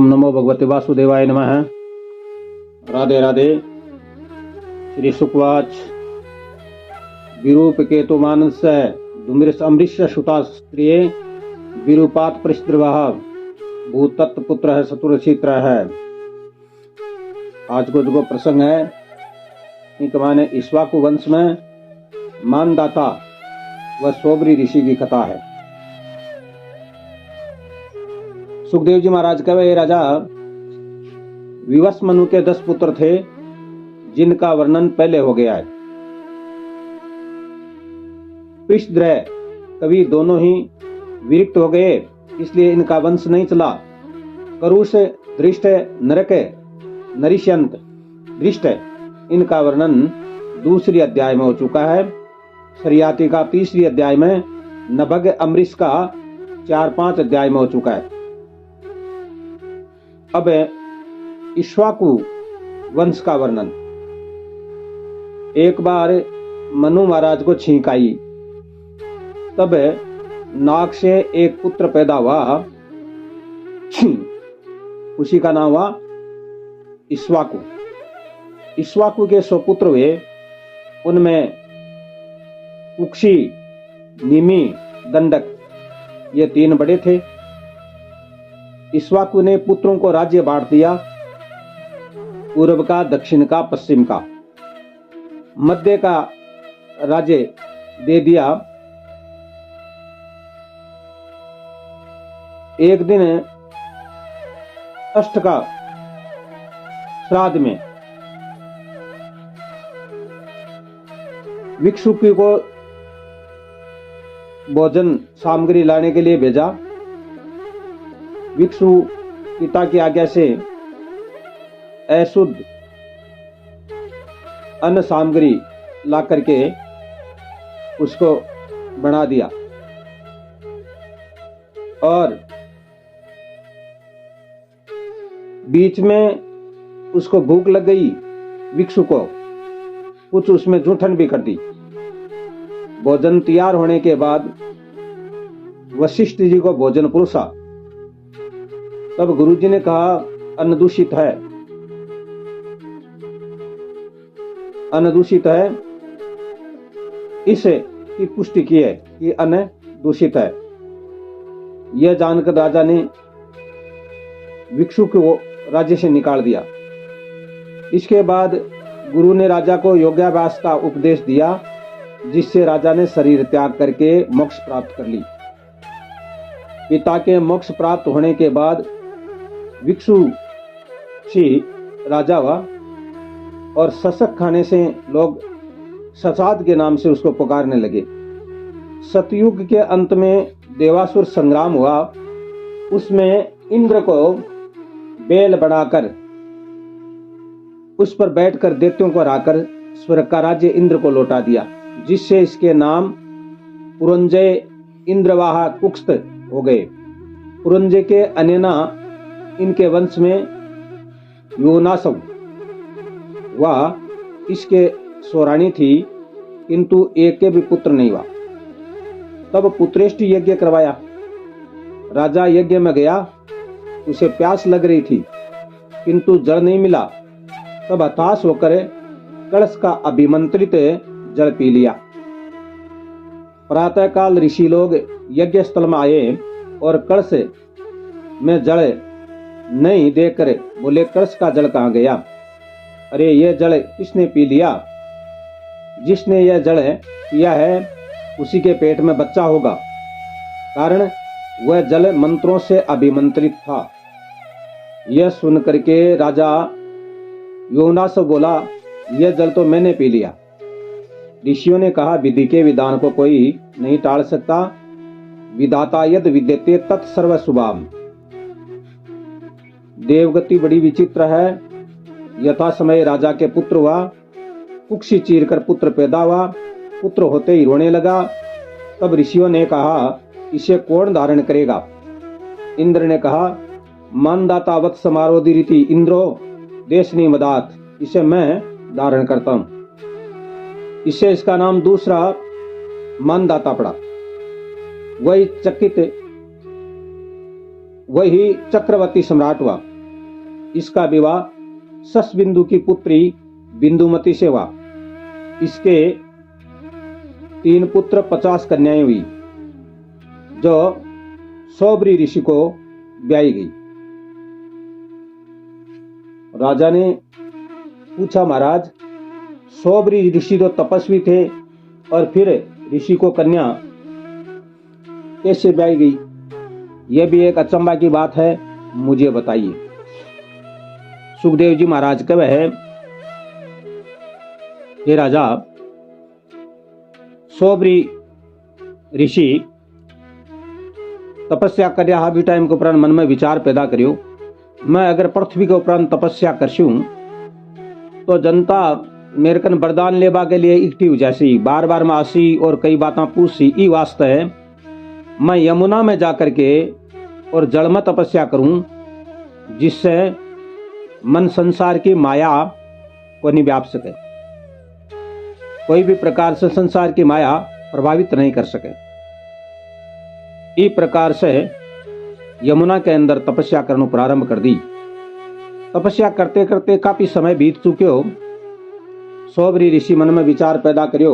ओम नमो भगवते वासुदेवाय नमः। राधे राधे। श्री सुकवाच विरूप केतु मानस दुमिरस अमृष सुता स्त्रिय विरूपात परिस्त्रवाह भूतत्व पुत्र है शत्रुचित्र है। आज को जो प्रसंग है इनके माने इक्ष्वाकु वंश में मानदाता व सोबरी ऋषि की कथा है। सुखदेव जी महाराज कहे, हे राजा, विवश मनु के 10 पुत्र थे जिनका वर्णन पहले हो गया है। पृष्ठद्रय कवि दोनों ही विरक्त हो गए, इसलिए इनका वंश नहीं चला। करुष, दृष्ट, नरक, नरिष्यंत, दृष्ट, इनका वर्णन दूसरी अध्याय में हो चुका है। शरियाती का तीसरी अध्याय में, नभग अमरीश का 4-5 अध्याय में हो चुका है। अब इक्ष्वाकु वंश का वर्णन। एक बार मनु महाराज को छींक आई, तब नाक से एक पुत्र पैदा हुआ, उसी का नाम हुआ इक्ष्वाकु। इक्ष्वाकु के 100 पुत्र हुए, उनमें कुक्षी, निमि, दंडक ये 3 बड़े थे। इक्ष्वाकु ने पुत्रों को राज्य बांट दिया, पूर्व का, दक्षिण का, पश्चिम का। मध्य का राज्य दे दिया। एक दिन अष्ट का श्राद्ध में भिक्षुकी को भोजन सामग्री लाने के लिए भेजा। भिक्षु पिता की आज्ञा से अशुद्ध अन्न सामग्री ला करके उसको बना दिया, और बीच में उसको भूख लग गई। भिक्षु को कुछ उसमें जूठन भी कर दी। भोजन तैयार होने के बाद वशिष्ठ जी को भोजन परोसा। तब गुरुजी ने कहा, अन्न दूषित है, अन्न दूषित है। इसे की पुष्टि की है कि अन्न दूषित है। यह जानकर राजा ने भिक्षु को राज्य से निकाल दिया। इसके बाद गुरु ने राजा को योगाभ्यास का उपदेश दिया, जिससे राजा ने शरीर त्याग करके मोक्ष प्राप्त कर ली। पिता के मोक्ष प्राप्त होने के बाद भिक्षु सी राजा हुआ, और शशक खाने से लोग शशाद के नाम से उसको पुकारने लगे। सतयुग के अंत में देवासुर संग्राम हुआ। उसमें इंद्र को बेल बनाकर उस पर बैठकर दैत्यों को हराकर स्वर्ग का राज्य इंद्र को लौटा दिया, जिससे इसके नाम पुरंजय, इंद्रवाह, कुक्स्त हो गए। पुरंजय के अनेना इनके वंश में योनासव वह इसके स्वराणी थी, किंतु एक के भी पुत्र नहीं हुआ। तब पुत्रेष्टि यज्ञ करवाया। राजा यज्ञ में गया, उसे प्यास लग रही थी, किंतु जल नहीं मिला। तब हताश होकर कलश का अभिमंत्रित जल पी लिया। प्रातःकाल ऋषि लोग यज्ञ स्थल में आए और कलश में जल नहीं देकर बोले, कलश का जल कहाँ गया? अरे, यह जल किसने पी लिया? जिसने यह जल पिया है उसी के पेट में बच्चा होगा, कारण वह जल मंत्रों से अभिमंत्रित था। यह सुन करके राजा योनास बोला, यह जल तो मैंने पी लिया। ऋषियों ने कहा, विधि के विधान को कोई नहीं टाल सकता। विधाता यद विद्यते तत्सर्व शुभाम। देवगति बड़ी विचित्र है। यथा समय राजा के पुत्र हुआ, कुक्षी चीर कर पुत्र पैदा हुआ। पुत्र होते ही रोने लगा। तब ऋषियों ने कहा, इसे कौन धारण करेगा? इंद्र ने कहा, मानदाता वत् समारोधि रीति इंद्रो देशनी मदात, इसे मैं धारण करता हूं। इससे इसका नाम दूसरा मानदाता पड़ा। वही चक्रवर्ती सम्राट हुआ। इसका विवाह ससबिंदु की पुत्री बिंदुमती से हुआ। इसके 3 पुत्र 50 कन्याएं हुई, जो सौबरी ऋषि को ब्याही गई। राजा ने पूछा, महाराज, सौबरी ऋषि तो तपस्वी थे और फिर ऋषि को कन्या कैसे ब्याही गई? यह भी एक अचंभा की बात है, मुझे बताइए। सुखदेव जी महाराज कहे है, हे राजा, सौबरी ऋषि तपस्या कर भी टाइम के उपरांत मन में विचार पैदा करियो, मैं अगर पृथ्वी के उपरांत तपस्या करशू तो जनता मेरे कन वरदान लेबा के लिए इकट्ठी हो जासी, बार बार में आसी और कई बातें पूछसी। ई वास्ते मैं यमुना में जाकर के और जल में तपस्या करूं, जिससे मन संसार की माया को नहीं व्याप सके, कोई भी प्रकार से संसार की माया प्रभावित नहीं कर सके। इस प्रकार से यमुना के अंदर तपस्या करना प्रारंभ कर दी। तपस्या करते करते काफी समय बीत चुके हो। सौबरी ऋषि मन में विचार पैदा करियो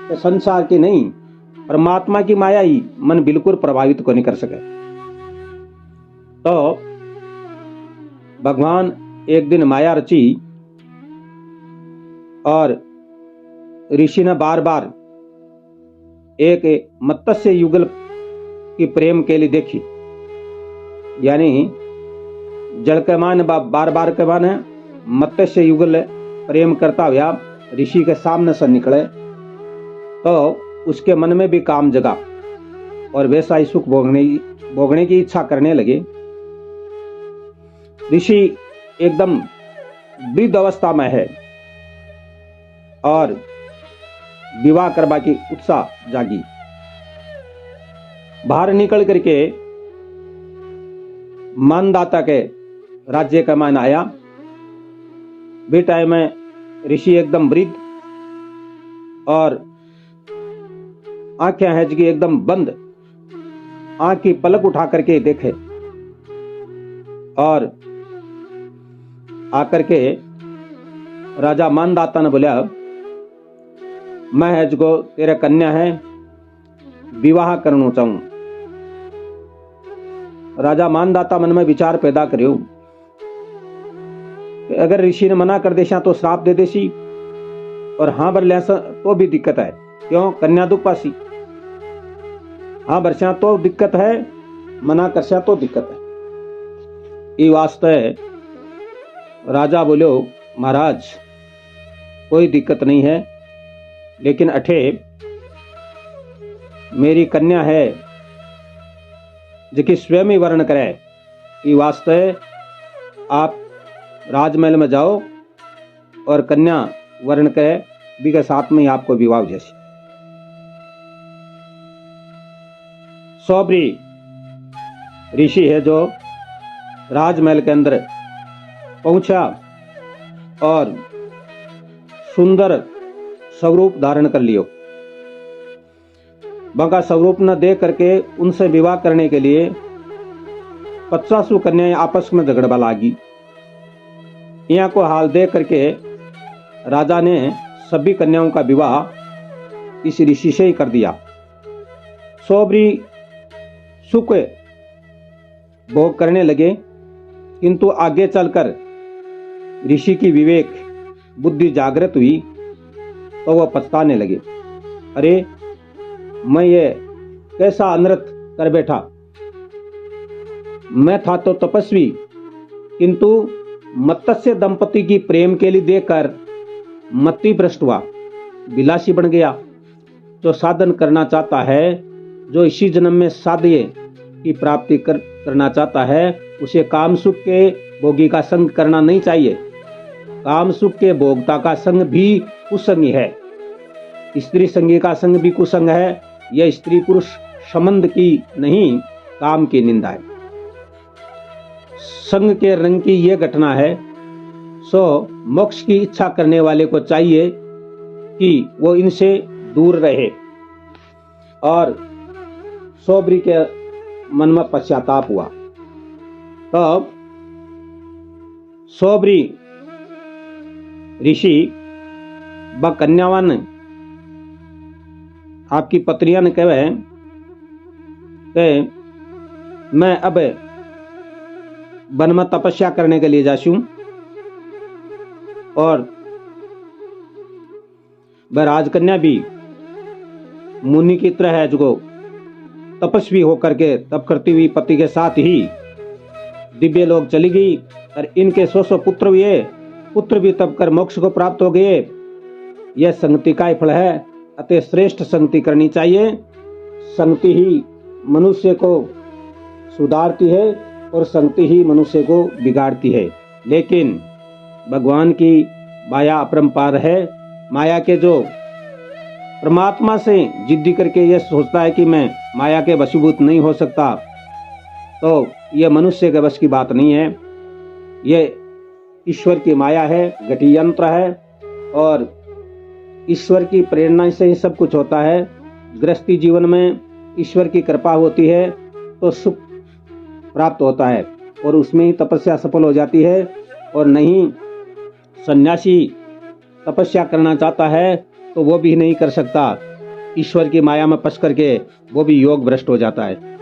कि संसार की नहीं, परमात्मा की माया ही मन बिल्कुल प्रभावित को नहीं कर सके। तो भगवान एक दिन माया रची और ऋषि ने बार बार एक मत्स्य युगल की प्रेम के लिए देखी, यानी जल के मान बार बार के मान मत्स्य युगल प्रेम करता हुआ ऋषि के सामने से निकले तो उसके मन में भी काम जगा और वैसा ही सुख भोगने की इच्छा करने लगे। ऋषि एकदम वृद्ध अवस्था में है और विवाह करवा की उत्साह जागी। बाहर निकल करके मानदाता के राज्य का मान आया। बेटा में ऋषि एकदम वृद्ध और आंखें हैं जी एकदम बंद, आंख की पलक उठा करके देखे और आकर के राजा मानदाता ने बोला, मैं है जो तेरा कन्या है, विवाह करना चाहूं। राजा मानदाता मन में विचार पैदा करियो कि अगर ऋषि ने मना कर देशा तो श्राप दे देसी, और हाँ बर लिया तो भी दिक्कत है। क्यों? कन्या दुख पासी। हाँ बरसा तो दिक्कत है, मना करसा तो दिक्कत है। ये वास्ते राजा बोलो, महाराज कोई दिक्कत नहीं है, लेकिन अठे मेरी कन्या है जिसकी स्वयं ही वर्ण करे। ये वास्ते आप राजमहल में जाओ और कन्या वर्ण करे भी के साथ में ही आपको विवाह जैसी। सौबरी ऋषि है जो राजमहल के अंदर पहुंचा और सुंदर स्वरूप धारण कर लियो। बंका स्वरूप न दे करके उनसे विवाह करने के लिए 50 कन्याएं आपस में झगड़वा लागी। यहाँ को हाल देख करके राजा ने सभी कन्याओं का विवाह इस ऋषि से ही कर दिया। सौबरी सुख भोग करने लगे, किंतु आगे चलकर ऋषि की विवेक बुद्धि जागृत हुई तो वह पछताने लगे। अरे मैं ये कैसा अनर्थ कर बैठा, मैं था तो तपस्वी, किंतु मत्स्य दंपति की प्रेम के लिए देखकर मति भ्रष्ट हुआ, विलासी बन गया। जो साधन करना चाहता है, जो इसी जन्म में साध्य की प्राप्ति करना चाहता है, उसे काम सुख के भोगी का संग करना नहीं चाहिए। काम सुख के भोगता का संग भी कुसंग है, स्त्री संगी का संग भी कुसंग है। यह स्त्री पुरुष संबंध की नहीं, काम की निंदा है। संग के रंग की यह घटना है। सो मोक्ष की इच्छा करने वाले को चाहिए कि वो इनसे दूर रहे। और सौबरी के मन में पश्चाताप हुआ। तब सोबरी ऋषि व कन्यावान आपकी पत्रियां ने कहे कि मैं अब वन में तपस्या करने के लिए जासूं और वह राजकन्या भी मुनि की तरह है जो तपस्वी होकर के तप करती हुई पति के साथ ही दिव्य लोक चली गई और इनके 100 पुत्र हुए, पुत्र भी तप कर मोक्ष को प्राप्त हो गए। यह संगति का ही फल है। अतः श्रेष्ठ संगति करनी चाहिए। संगति ही मनुष्य को सुधारती है और संगति ही मनुष्य को बिगाड़ती है। लेकिन भगवान की माया अपरंपार है। माया के जो परमात्मा से जिद्दी करके यह सोचता है कि मैं माया के वशीभूत नहीं हो सकता, तो यह मनुष्य के वश की बात नहीं है। यह ईश्वर की माया है, घटी यंत्र है और ईश्वर की प्रेरणा से ही सब कुछ होता है। गृहस्थी जीवन में ईश्वर की कृपा होती है तो सुख प्राप्त होता है और उसमें ही तपस्या सफल हो जाती है। और नहीं सन्यासी तपस्या करना चाहता है तो वो भी नहीं कर सकता। ईश्वर की माया में फंस करके वो भी योग भ्रष्ट हो जाता है।